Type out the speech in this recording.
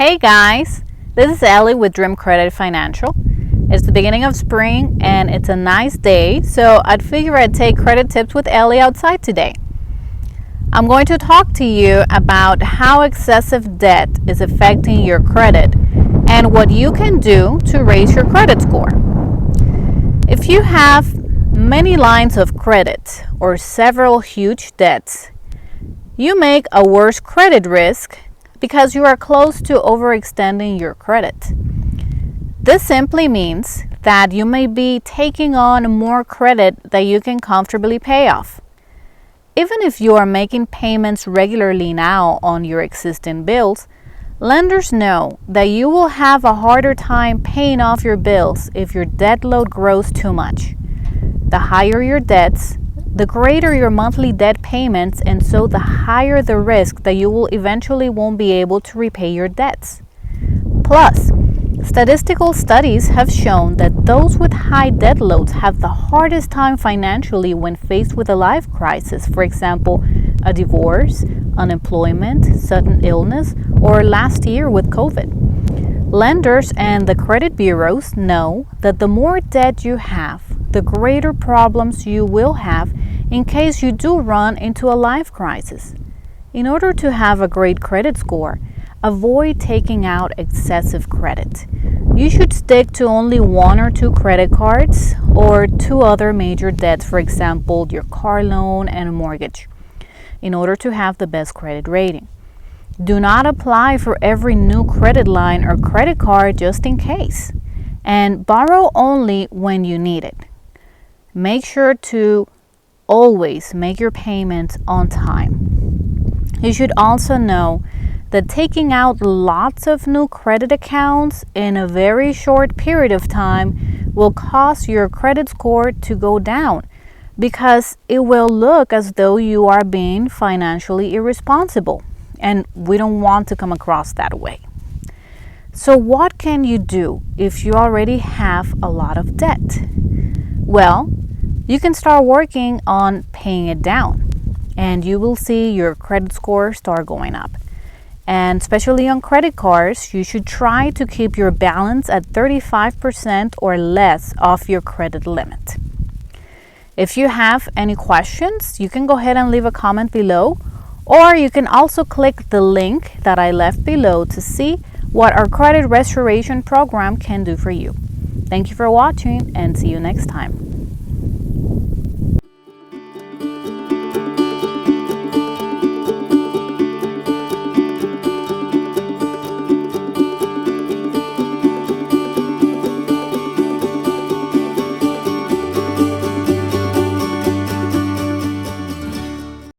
Hey guys, this is Ellie with Dream Credit Financial. It's the beginning of spring and it's a nice day, so I'd figure I'd take credit tips with Ellie outside today. I'm going to talk to you about how excessive debt is affecting your credit and what you can do to raise your credit score. If you have many lines of credit or several huge debts, you make a worse credit risk because you are close to overextending your credit. This simply means that you may be taking on more credit that you can comfortably pay off. Even if you are making payments regularly now on your existing bills, lenders know that you will have a harder time paying off your bills if your debt load grows too much. The higher your debts, the greater your monthly debt payments, and so the higher the risk that you will eventually won't be able to repay your debts. Plus, statistical studies have shown that those with high debt loads have the hardest time financially when faced with a life crisis, for example, a divorce, unemployment, sudden illness, or last year with COVID. Lenders and the credit bureaus know that the more debt you have, the greater problems you will have in case you do run into a life crisis. In order to have a great credit score, avoid taking out excessive credit. You should stick to only one or two credit cards or two other major debts, for example, your car loan and a mortgage, in order to have the best credit rating. Do not apply for every new credit line or credit card just in case, and borrow only when you need it. Make sure to always make your payments on time. You should also know that taking out lots of new credit accounts in a very short period of time will cause your credit score to go down because it will look as though you are being financially irresponsible, and we don't want to come across that way. So what can you do if you already have a lot of debt? Well, you can start working on paying it down, and you will see your credit score start going up. And especially on credit cards, you should try to keep your balance at 35% or less of your credit limit. If you have any questions, you can go ahead and leave a comment below, or you can also click the link that I left below to see what our credit restoration program can do for you. Thank you for watching and see you next time.